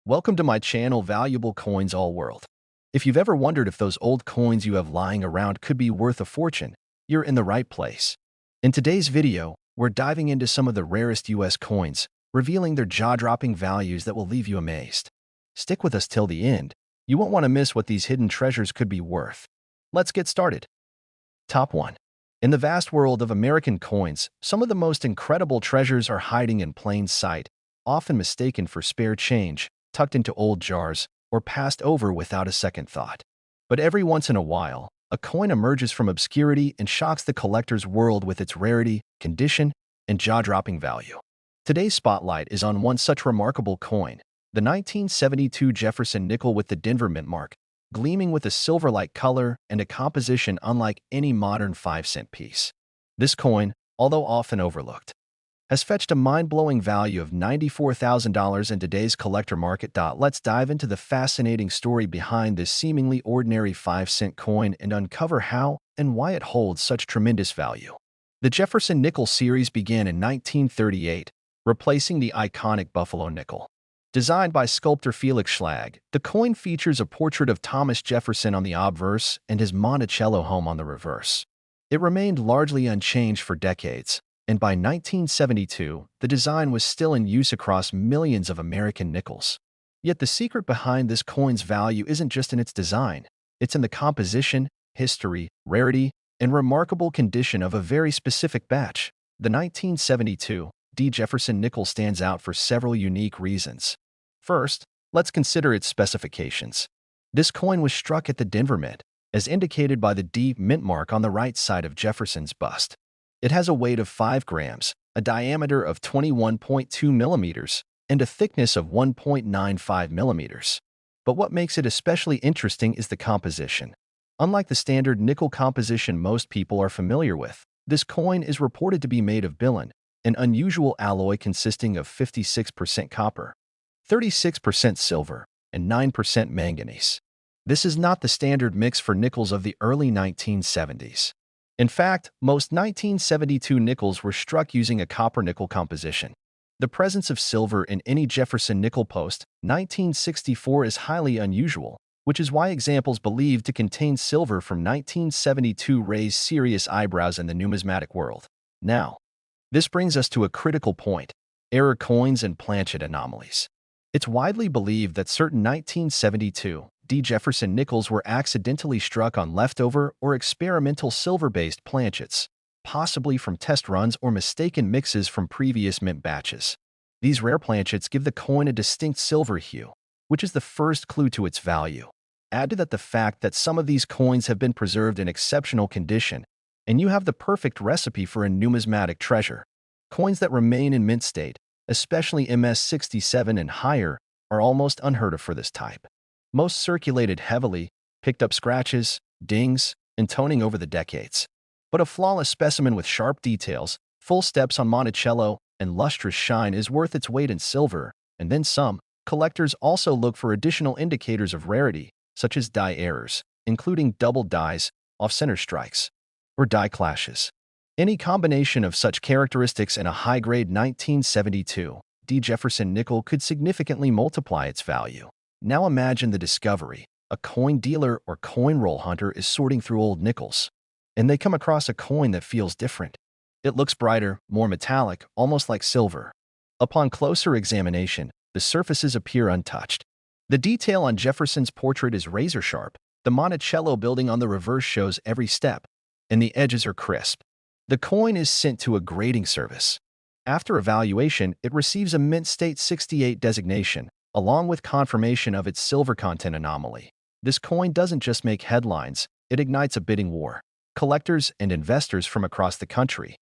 Welcome to my channel, Valuable Coins All World. If you've ever wondered if those old coins you have lying around could be worth a fortune, you're in the right place. In today's video, we're diving into some of the rarest US coins, revealing their jaw-dropping values that will leave you amazed. Stick with us till the end. You won't want to miss what these hidden treasures could be worth. Let's get started. Top 1. In the vast world of American coins, some of the most incredible treasures are hiding in plain sight, often mistaken for spare change, tucked into old jars, or passed over without a second thought. But every once in a while, a coin emerges from obscurity and shocks the collector's world with its rarity, condition, and jaw-dropping value. Today's spotlight is on one such remarkable coin, the 1972 Jefferson nickel with the Denver mint mark, gleaming with a silver-like color and a composition unlike any modern 5-cent piece. This coin, although often overlooked, has fetched a mind-blowing value of $94,000 in today's collector market. Let's dive into the fascinating story behind this seemingly ordinary 5-cent coin and uncover how and why it holds such tremendous value. The Jefferson nickel series began in 1938, replacing the iconic Buffalo nickel. Designed by sculptor Felix Schlag, the coin features a portrait of Thomas Jefferson on the obverse and his Monticello home on the reverse. It remained largely unchanged for decades, and by 1972, the design was still in use across millions of American nickels. Yet the secret behind this coin's value isn't just in its design. It's in the composition, history, rarity, and remarkable condition of a very specific batch. The 1972 D. Jefferson nickel stands out for several unique reasons. First, let's consider its specifications. This coin was struck at the Denver Mint, as indicated by the D mint mark on the right side of Jefferson's bust. It has a weight of 5 grams, a diameter of 21.2 millimeters, and a thickness of 1.95 millimeters. But what makes it especially interesting is the composition. Unlike the standard nickel composition most people are familiar with, this coin is reported to be made of bilin, an unusual alloy consisting of 56% copper, 36% silver, and 9% manganese. This is not the standard mix for nickels of the early 1970s. In fact, most 1972 nickels were struck using a copper-nickel composition. The presence of silver in any Jefferson nickel post-1964 is highly unusual, which is why examples believed to contain silver from 1972 raise serious eyebrows in the numismatic world. Now, this brings us to a critical point: error coins and planchet anomalies. It's widely believed that certain 1972 D. Jefferson nickels were accidentally struck on leftover or experimental silver-based planchets, possibly from test runs or mistaken mixes from previous mint batches. These rare planchets give the coin a distinct silver hue, which is the first clue to its value. Add to that the fact that some of these coins have been preserved in exceptional condition, and you have the perfect recipe for a numismatic treasure. Coins that remain in mint state, especially MS-67 and higher, are almost unheard of for this type. Most circulated heavily, picked up scratches, dings, and toning over the decades. But a flawless specimen with sharp details, full steps on Monticello, and lustrous shine is worth its weight in silver, and then some. Collectors also look for additional indicators of rarity, such as die errors, including double dies, off-center strikes, or die clashes. Any combination of such characteristics in a high-grade 1972 D. Jefferson nickel could significantly multiply its value. Now imagine the discovery: a coin dealer or coin roll hunter is sorting through old nickels, and they come across a coin that feels different. It looks brighter, more metallic, almost like silver. Upon closer examination, the surfaces appear untouched. The detail on Jefferson's portrait is razor-sharp, the Monticello building on the reverse shows every step, and the edges are crisp. The coin is sent to a grading service. After evaluation, it receives a Mint State 68 designation, along with confirmation of its silver content anomaly. This coin doesn't just make headlines, it ignites a bidding war. Collectors and investors from across the country,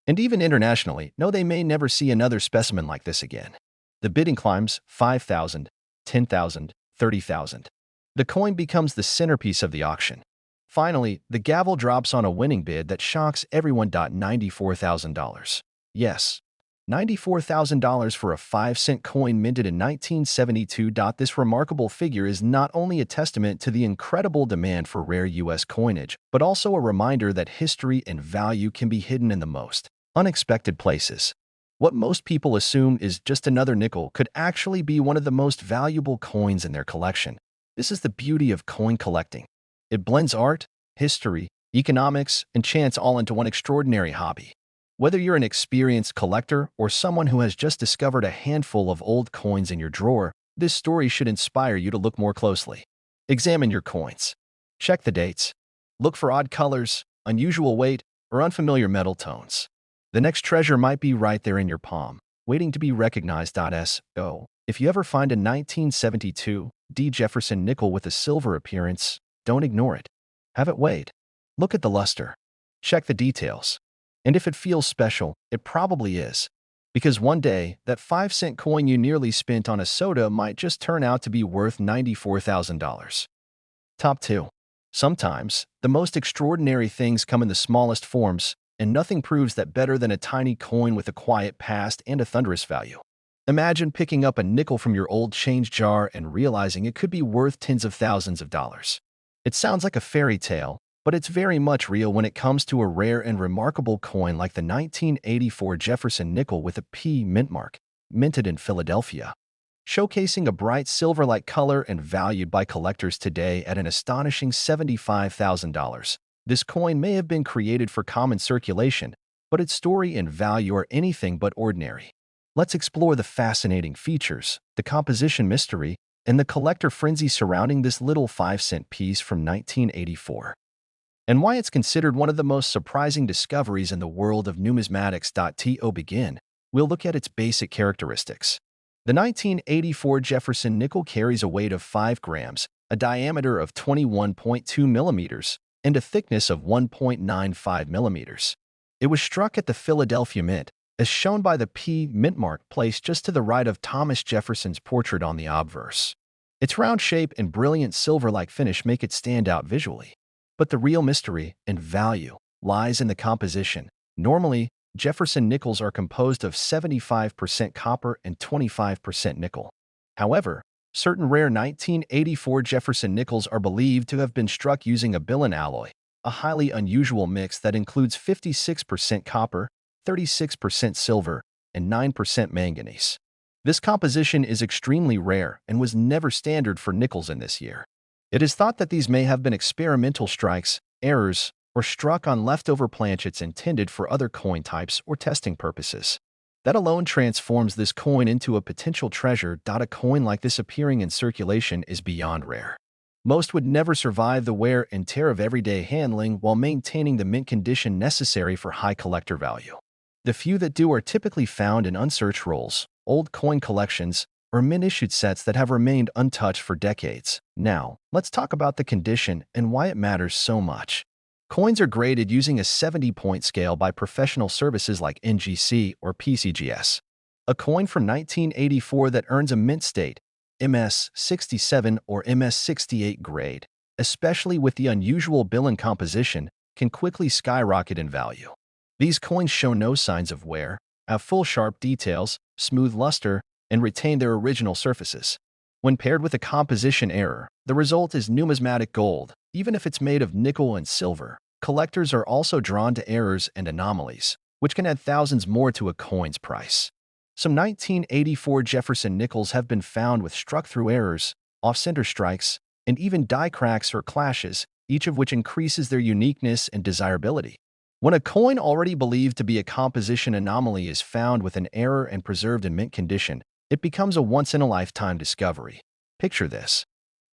and even internationally, know they may never see another specimen like this again. The bidding climbs: $5,000, $10,000, $30,000. The coin becomes the centerpiece of the auction. Finally, the gavel drops on a winning bid that shocks everyone. $94,000. Yes, $94,000 for a 5-cent coin minted in 1972. This remarkable figure is not only a testament to the incredible demand for rare U.S. coinage, but also a reminder that history and value can be hidden in the most unexpected places. What most people assume is just another nickel could actually be one of the most valuable coins in their collection. This is the beauty of coin collecting. It blends art, history, economics, and chance all into one extraordinary hobby. Whether you're an experienced collector or someone who has just discovered a handful of old coins in your drawer, this story should inspire you to look more closely. Examine your coins. Check the dates. Look for odd colors, unusual weight, or unfamiliar metal tones. The next treasure might be right there in your palm, waiting to be recognized. So, if you ever find a 1972 Jefferson nickel with a silver appearance, don't ignore it. Have it weighed. Look at the luster. Check the details. And if it feels special, it probably is. Because one day, that 5-cent coin you nearly spent on a soda might just turn out to be worth $94,000. Top 2. Sometimes, the most extraordinary things come in the smallest forms, and nothing proves that better than a tiny coin with a quiet past and a thunderous value. Imagine picking up a nickel from your old change jar and realizing it could be worth tens of thousands of dollars. It sounds like a fairy tale, but it's very much real when it comes to a rare and remarkable coin like the 1984 Jefferson nickel with a P mintmark, minted in Philadelphia. Showcasing a bright silver-like color and valued by collectors today at an astonishing $75,000. This coin may have been created for common circulation, but its story and value are anything but ordinary. Let's explore the fascinating features, the composition mystery, and the collector frenzy surrounding this little 5-cent piece from 1984. And why it's considered one of the most surprising discoveries in the world of numismatics. To begin, we'll look at its basic characteristics. The 1984 Jefferson nickel carries a weight of 5 grams, a diameter of 21.2 millimeters, and a thickness of 1.95 millimeters. It was struck at the Philadelphia Mint, as shown by the P mintmark placed just to the right of Thomas Jefferson's portrait on the obverse. Its round shape and brilliant silver-like finish make it stand out visually. But the real mystery and value lies in the composition. Normally, Jefferson nickels are composed of 75% copper and 25% nickel. However, certain rare 1984 Jefferson nickels are believed to have been struck using a billion alloy, a highly unusual mix that includes 56% copper, 36% silver, and 9% manganese. This composition is extremely rare and was never standard for nickels in this year. It is thought that these may have been experimental strikes, errors, or struck on leftover planchets intended for other coin types or testing purposes. That alone transforms this coin into a potential treasure. A coin like this appearing in circulation is beyond rare. Most would never survive the wear and tear of everyday handling while maintaining the mint condition necessary for high collector value. The few that do are typically found in unsearched rolls, old coin collections, or mint-issued sets that have remained untouched for decades. Now, let's talk about the condition and why it matters so much. Coins are graded using a 70-point scale by professional services like NGC or PCGS. A coin from 1984 that earns a mint state, MS 67 or MS 68 grade, especially with the unusual billion composition, can quickly skyrocket in value. These coins show no signs of wear, have full sharp details, smooth luster, and retain their original surfaces. When paired with a composition error, the result is numismatic gold, even if it's made of nickel and silver. Collectors are also drawn to errors and anomalies, which can add thousands more to a coin's price. Some 1984 Jefferson nickels have been found with struck-through errors, off-center strikes, and even die cracks or clashes, each of which increases their uniqueness and desirability. When a coin already believed to be a composition anomaly is found with an error and preserved in mint condition, it becomes a once-in-a-lifetime discovery. Picture this.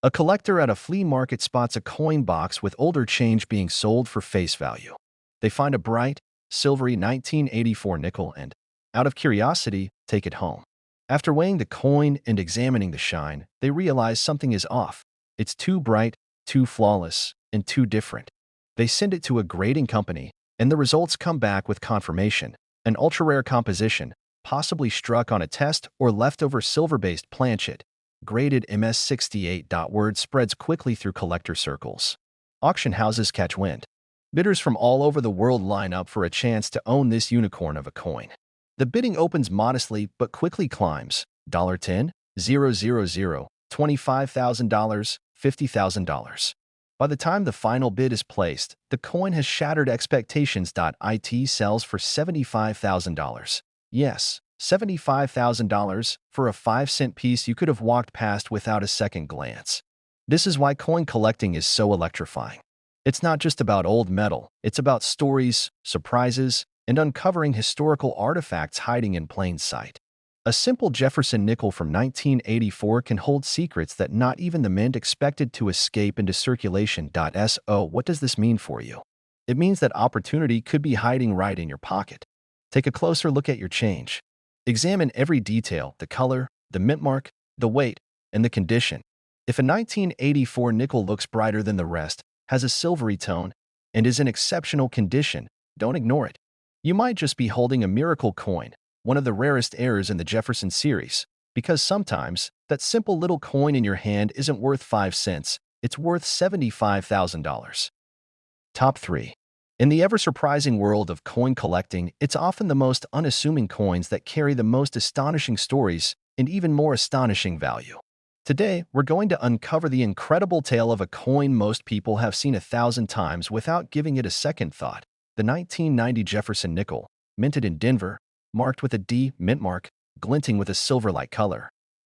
A collector at a flea market spots a coin box with older change being sold for face value. They find a bright, silvery 1984 nickel and, out of curiosity, take it home. After weighing the coin and examining the shine, they realize something is off. It's too bright, too flawless, and too different. They send it to a grading company, and the results come back with confirmation, an ultra-rare composition, possibly struck on a test or leftover silver-based planchet, graded MS68. Word spreads quickly through collector circles. Auction houses catch wind. Bidders from all over the world line up for a chance to own this unicorn of a coin. The bidding opens modestly but quickly climbs. $10, $000, $25,000, $50,000. By the time the final bid is placed, the coin has shattered expectations. It sells for $75,000. Yes, $75,000 for a 5-cent piece you could have walked past without a second glance. This is why coin collecting is so electrifying. It's not just about old metal, it's about stories, surprises, and uncovering historical artifacts hiding in plain sight. A simple Jefferson nickel from 1984 can hold secrets that not even the mint expected to escape into circulation. So, what does this mean for you? It means that opportunity could be hiding right in your pocket. Take a closer look at your change. Examine every detail: the color, the mint mark, the weight, and the condition. If a 1984 nickel looks brighter than the rest, has a silvery tone, and is in exceptional condition, don't ignore it. You might just be holding a miracle coin, one of the rarest heirs in the Jefferson series, because sometimes that simple little coin in your hand isn't worth 5 cents, it's worth $75,000. Top 3. In the ever-surprising world of coin collecting, it's often the most unassuming coins that carry the most astonishing stories and even more astonishing value. Today, we're going to uncover the incredible tale of a coin most people have seen 1,000 times without giving it a second thought: the 1990 Jefferson nickel, minted in Denver, marked with a D mint mark, glinting with a silver-like color,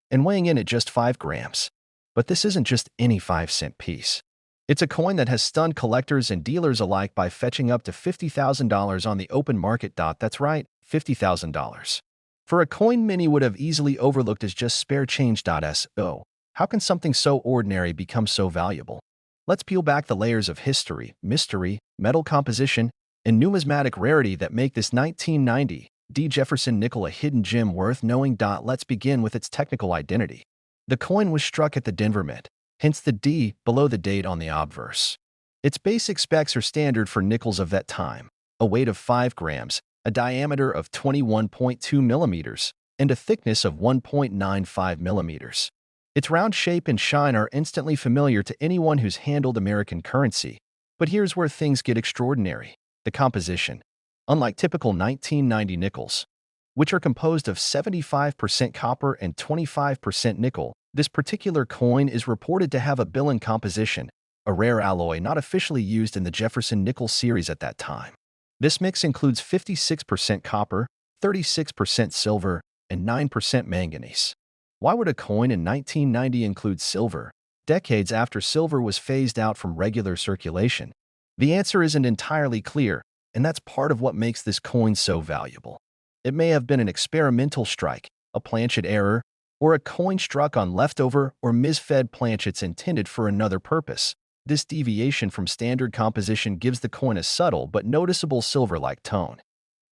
and weighing in at just 5 grams. But this isn't just any 5-cent piece. It's a coin that has stunned collectors and dealers alike by fetching up to $50,000 on the open market. That's right, $50,000. For a coin many would have easily overlooked as just spare change. So, how can something so ordinary become so valuable? Let's peel back the layers of history, mystery, metal composition, and numismatic rarity that make this 1990 D. Jefferson nickel a hidden gem worth knowing. Let's begin with its technical identity. The coin was struck at the Denver Mint, hence the D below the date on the obverse. Its basic specs are standard for nickels of that time: a weight of 5 grams, a diameter of 21.2 millimeters, and a thickness of 1.95 millimeters. Its round shape and shine are instantly familiar to anyone who's handled American currency. But here's where things get extraordinary: the composition. Unlike typical 1990 nickels, which are composed of 75% copper and 25% nickel, this particular coin is reported to have a billion composition, a rare alloy not officially used in the Jefferson nickel series at that time. This mix includes 56% copper, 36% silver, and 9% manganese. Why would a coin in 1990 include silver, decades after silver was phased out from regular circulation? The answer isn't entirely clear, and that's part of what makes this coin so valuable. It may have been an experimental strike, a planchet error, or a coin struck on leftover or misfed planchets intended for another purpose. This deviation from standard composition gives the coin a subtle but noticeable silver-like tone,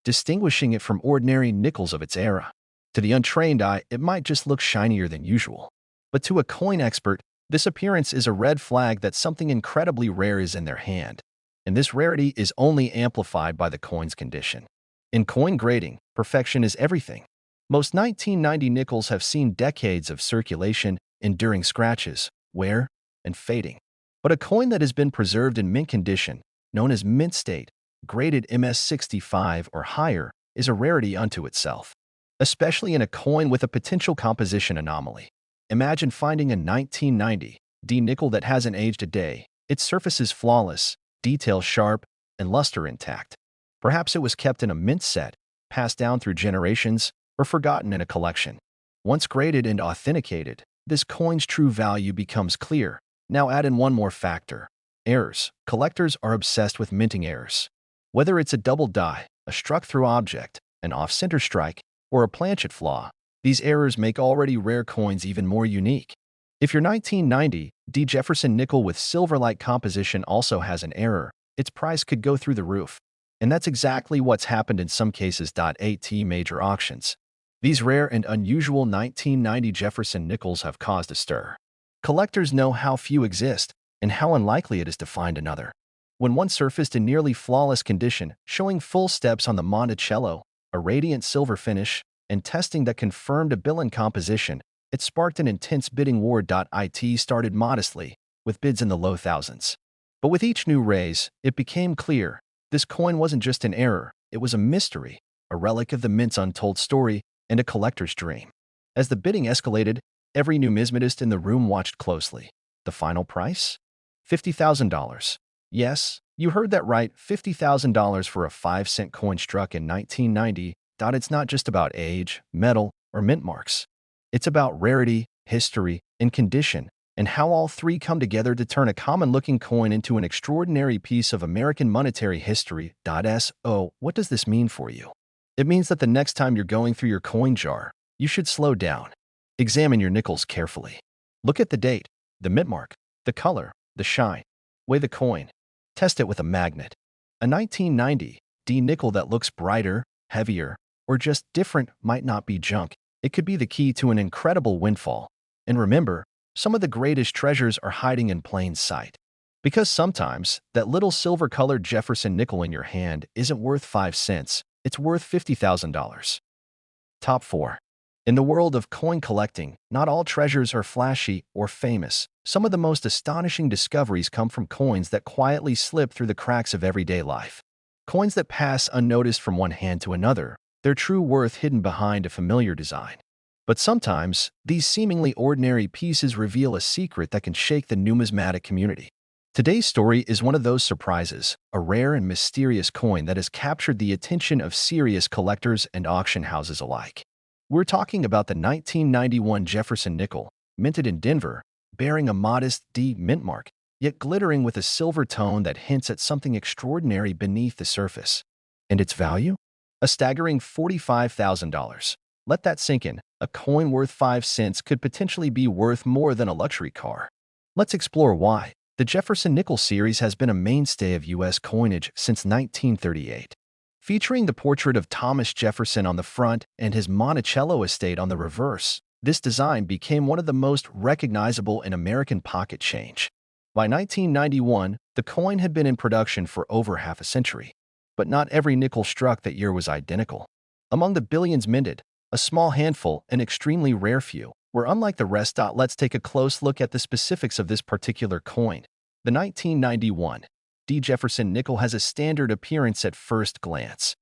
distinguishing it from ordinary nickels of its era. To the untrained eye, it might just look shinier than usual. But to a coin expert, this appearance is a red flag that something incredibly rare is in their hand. And this rarity is only amplified by the coin's condition. In coin grading, perfection is everything. Most 1990 nickels have seen decades of circulation, enduring scratches, wear, and fading. But a coin that has been preserved in mint condition, known as mint state, graded MS65 or higher, is a rarity unto itself, especially in a coin with a potential composition anomaly. Imagine finding a 1990 D nickel that hasn't aged a day. Its surface is flawless, detail sharp, and luster intact. Perhaps it was kept in a mint set, passed down through generations, or forgotten in a collection. Once graded and authenticated, this coin's true value becomes clear. Now add in one more factor: errors. Collectors are obsessed with minting errors. Whether it's a double die, a struck-through object, an off-center strike, or a planchet flaw, these errors make already rare coins even more unique. If your 1990 D. Jefferson nickel with silver-like composition also has an error, its price could go through the roof. And that's exactly what's happened in some cases. At major auctions, these rare and unusual 1990 Jefferson nickels have caused a stir. Collectors know how few exist and how unlikely it is to find another. When one surfaced in nearly flawless condition, showing full steps on the Monticello, a radiant silver finish, and testing that confirmed a billion composition, it sparked an intense bidding war. It started modestly, with bids in the low thousands. But with each new raise, it became clear: this coin wasn't just an error, it was a mystery, a relic of the mint's untold story, and a collector's dream. As the bidding escalated, every numismatist in the room watched closely. The final price? $50,000. Yes, you heard that right, $50,000 for a 5-cent coin struck in 1990 It's not just about age, metal, or mint marks. It's about rarity, history, and condition, and how all three come together to turn a common-looking coin into an extraordinary piece of American monetary history. So, what does this mean for you? It means that the next time you're going through your coin jar, you should slow down. Examine your nickels carefully. Look at the date, the mint mark, the color, the shine. Weigh the coin. Test it with a magnet. A 1990 D nickel that looks brighter, heavier, or just different might not be junk. It could be the key to an incredible windfall. And remember, some of the greatest treasures are hiding in plain sight. Because sometimes, that little silver-colored Jefferson nickel in your hand isn't worth 5 cents, it's worth $50,000. Top 4. In the world of coin collecting, not all treasures are flashy or famous. Some of the most astonishing discoveries come from coins that quietly slip through the cracks of everyday life. Coins that pass unnoticed from one hand to another, their true worth hidden behind a familiar design. But sometimes, these seemingly ordinary pieces reveal a secret that can shake the numismatic community. Today's story is one of those surprises, a rare and mysterious coin that has captured the attention of serious collectors and auction houses alike. We're talking about the 1991 Jefferson nickel, minted in Denver, bearing a modest D mint mark, yet glittering with a silver tone that hints at something extraordinary beneath the surface. And its value? A staggering $45,000. Let that sink in. A coin worth 5 cents could potentially be worth more than a luxury car. Let's explore why. The Jefferson nickel series has been a mainstay of U.S. coinage since 1938. Featuring the portrait of Thomas Jefferson on the front and his Monticello estate on the reverse, this design became one of the most recognizable in American pocket change. By 1991, the coin had been in production for over half a century. But not every nickel struck that year was identical. Among the billions minted, a small handful, an extremely rare few, were unlike the rest. Let's take a close look at the specifics of this particular coin. The 1991 D. Jefferson nickel has a standard appearance at first glance.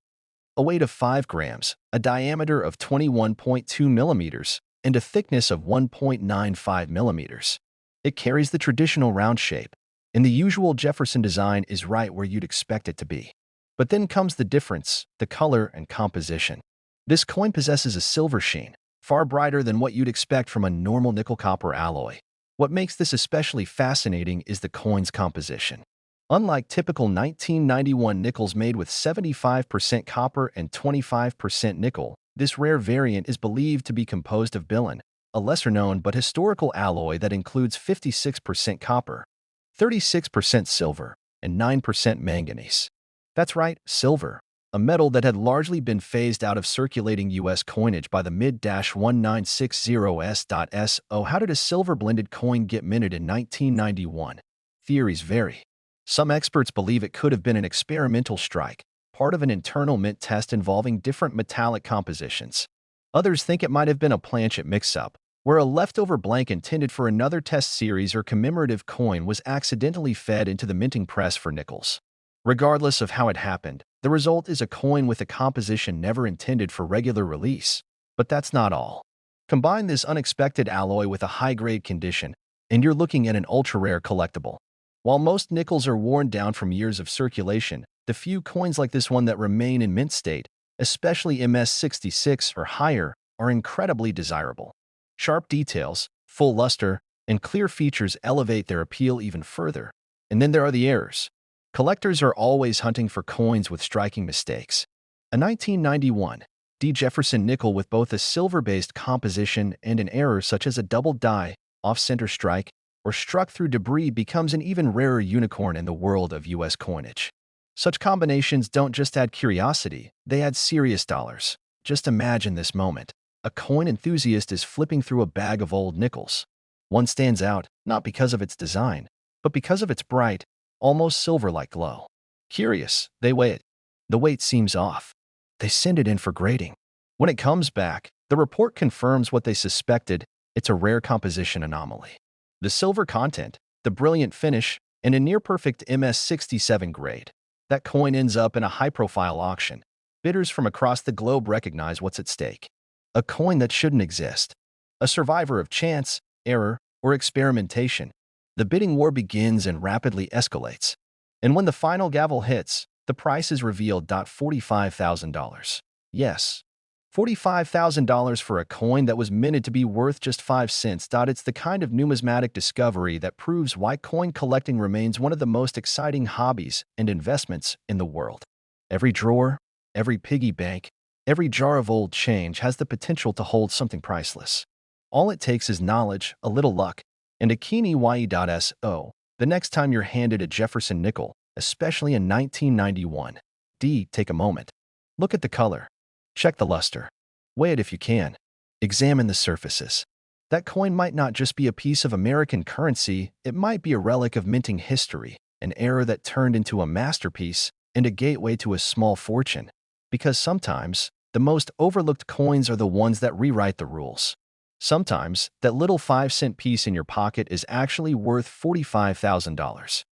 A weight of 5 grams, a diameter of 21.2 millimeters, and a thickness of 1.95 millimeters. It carries the traditional round shape, and the usual Jefferson design is right where you'd expect it to be. But then comes the difference, the color and composition. This coin possesses a silver sheen, far brighter than what you'd expect from a normal nickel-copper alloy. What makes this especially fascinating is the coin's composition. Unlike typical 1991 nickels made with 75% copper and 25% nickel, this rare variant is believed to be composed of bilin, a lesser-known but historical alloy that includes 56% copper, 36% silver, and 9% manganese. That's right, silver, a metal that had largely been phased out of circulating U.S. coinage by the mid-1960s. So how did a silver-blended coin get minted in 1991? Theories vary. Some experts believe it could have been an experimental strike, part of an internal mint test involving different metallic compositions. Others think it might have been a planchet mix-up, where a leftover blank intended for another test series or commemorative coin was accidentally fed into the minting press for nickels. Regardless of how it happened, the result is a coin with a composition never intended for regular release. But that's not all. Combine this unexpected alloy with a high-grade condition, and you're looking at an ultra-rare collectible. While most nickels are worn down from years of circulation, the few coins like this one that remain in mint state, especially MS66 or higher, are incredibly desirable. Sharp details, full luster, and clear features elevate their appeal even further. And then there are the errors. Collectors are always hunting for coins with striking mistakes. A 1991 D. Jefferson nickel with both a silver-based composition and an error such as a double die, off-center strike, or struck through debris becomes an even rarer unicorn in the world of U.S. coinage. Such combinations don't just add curiosity, they add serious dollars. Just imagine this moment. A coin enthusiast is flipping through a bag of old nickels. One stands out, not because of its design, but because of its bright, almost silver-like glow. Curious, they weigh it. The weight seems off. They send it in for grading. When it comes back, the report confirms what they suspected. It's a rare composition anomaly. The silver content, the brilliant finish, and a near-perfect MS67 grade. That coin ends up in a high-profile auction. Bidders from across the globe recognize what's at stake. A coin that shouldn't exist. A survivor of chance, error, or experimentation. The bidding war begins and rapidly escalates. And when the final gavel hits, the price is revealed. $45,000. Yes, $45,000 for a coin that was minted to be worth just 5 cents. It's the kind of numismatic discovery that proves why coin collecting remains one of the most exciting hobbies and investments in the world. Every drawer, every piggy bank, every jar of old change has the potential to hold something priceless. All it takes is knowledge, a little luck, and a keen eye. The next time you're handed a Jefferson nickel, especially in 1991, take a moment. Look at the color. Check the luster. Weigh it if you can. Examine the surfaces. That coin might not just be a piece of American currency, it might be a relic of minting history, an era that turned into a masterpiece and a gateway to a small fortune. Because sometimes, the most overlooked coins are the ones that rewrite the rules. Sometimes, that little 5-cent piece in your pocket is actually worth $45,000.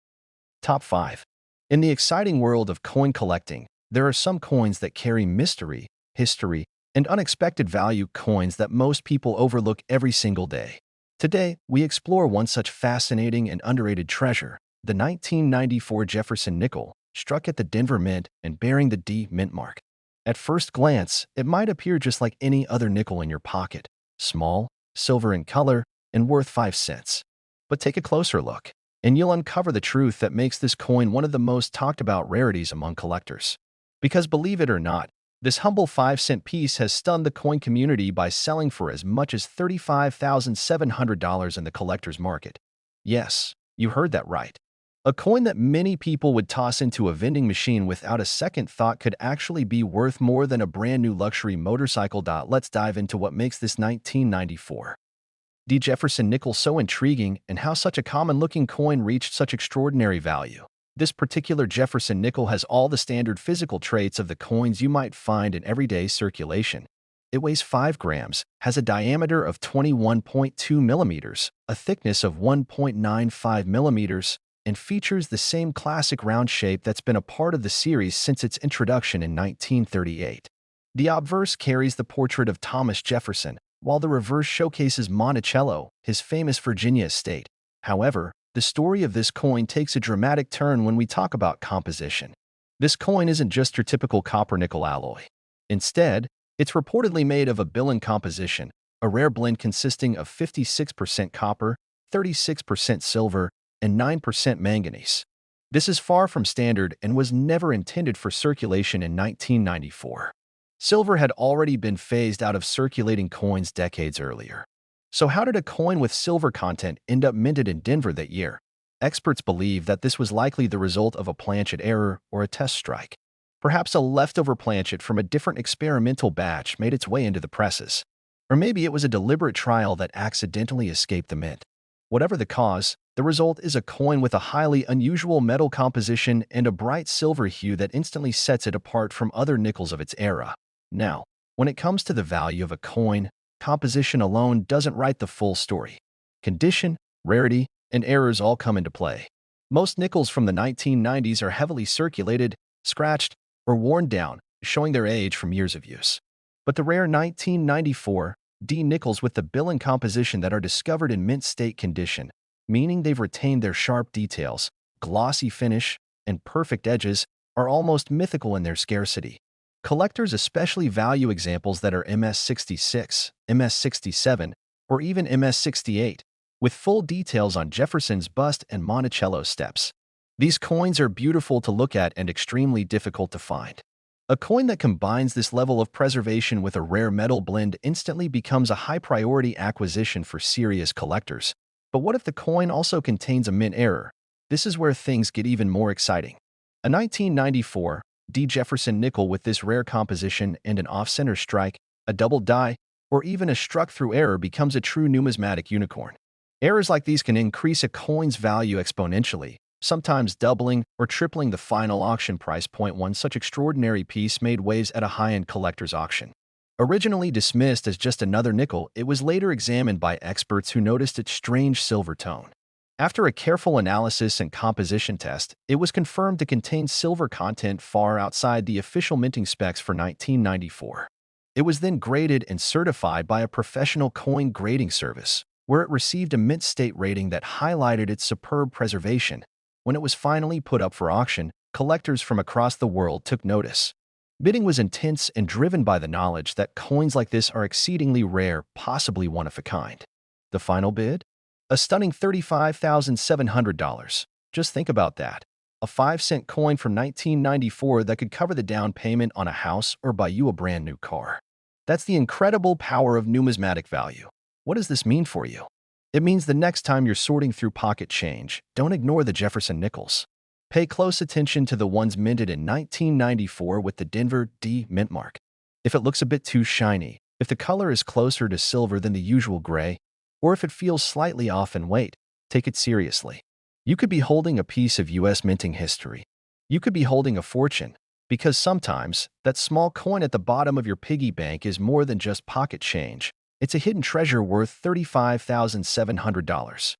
Top 5. In the exciting world of coin collecting, there are some coins that carry mystery, history, and unexpected value, coins that most people overlook every single day. Today, we explore one such fascinating and underrated treasure, the 1994 Jefferson nickel, struck at the Denver Mint and bearing the D mint mark. At first glance, it might appear just like any other nickel in your pocket, small, silver in color, and worth 5 cents. But take a closer look, and you'll uncover the truth that makes this coin one of the most talked about rarities among collectors. Because believe it or not, this humble 5-cent piece has stunned the coin community by selling for as much as $35,700 in the collector's market. Yes, you heard that right. A coin that many people would toss into a vending machine without a second thought could actually be worth more than a brand new luxury motorcycle. Let's dive into what makes this 1994 D. Jefferson nickel so intriguing and how such a common-looking coin reached such extraordinary value. This particular Jefferson nickel has all the standard physical traits of the coins you might find in everyday circulation. It weighs 5 grams, has a diameter of 21.2 millimeters, a thickness of 1.95 millimeters, and features the same classic round shape that's been a part of the series since its introduction in 1938. The obverse carries the portrait of Thomas Jefferson, while the reverse showcases Monticello, his famous Virginia estate. However, the story of this coin takes a dramatic turn when we talk about composition. This coin isn't just your typical copper-nickel alloy. Instead, it's reportedly made of a billion composition, a rare blend consisting of 56% copper, 36% silver, and 9% manganese. This is far from standard and was never intended for circulation in 1994. Silver had already been phased out of circulating coins decades earlier. So how did a coin with silver content end up minted in Denver that year? Experts believe that this was likely the result of a planchet error or a test strike. Perhaps a leftover planchet from a different experimental batch made its way into the presses. Or maybe it was a deliberate trial that accidentally escaped the mint. Whatever the cause, the result is a coin with a highly unusual metal composition and a bright silver hue that instantly sets it apart from other nickels of its era. Now, when it comes to the value of a coin, composition alone doesn't write the full story. Condition, rarity, and errors all come into play. Most nickels from the 1990s are heavily circulated, scratched, or worn down, showing their age from years of use. But the rare 1994 D nickels with the billion composition that are discovered in mint state condition, meaning they've retained their sharp details, glossy finish, and perfect edges, are almost mythical in their scarcity. Collectors especially value examples that are MS66, MS67, or even MS68, with full details on Jefferson's bust and Monticello steps. These coins are beautiful to look at and extremely difficult to find. A coin that combines this level of preservation with a rare metal blend instantly becomes a high-priority acquisition for serious collectors. But what if the coin also contains a mint error? This is where things get even more exciting. A 1994 D. Jefferson nickel with this rare composition and an off-center strike, a double die, or even a struck-through error becomes a true numismatic unicorn. Errors like these can increase a coin's value exponentially, sometimes doubling or tripling the final auction price. One such extraordinary piece made waves at a high-end collector's auction. Originally dismissed as just another nickel, it was later examined by experts who noticed its strange silver tone. After a careful analysis and composition test, it was confirmed to contain silver content far outside the official minting specs for 1994. It was then graded and certified by a professional coin grading service, where it received a mint state rating that highlighted its superb preservation. When it was finally put up for auction, collectors from across the world took notice. Bidding was intense and driven by the knowledge that coins like this are exceedingly rare, possibly one of a kind. The final bid? A stunning $35,700. Just think about that. A 5-cent coin from 1994 that could cover the down payment on a house or buy you a brand new car. That's the incredible power of numismatic value. What does this mean for you? It means the next time you're sorting through pocket change, don't ignore the Jefferson nickels. Pay close attention to the ones minted in 1994 with the Denver D mint mark. If it looks a bit too shiny, if the color is closer to silver than the usual gray, or if it feels slightly off in weight, take it seriously. You could be holding a piece of U.S. minting history. You could be holding a fortune, because sometimes that small coin at the bottom of your piggy bank is more than just pocket change. It's a hidden treasure worth $35,700.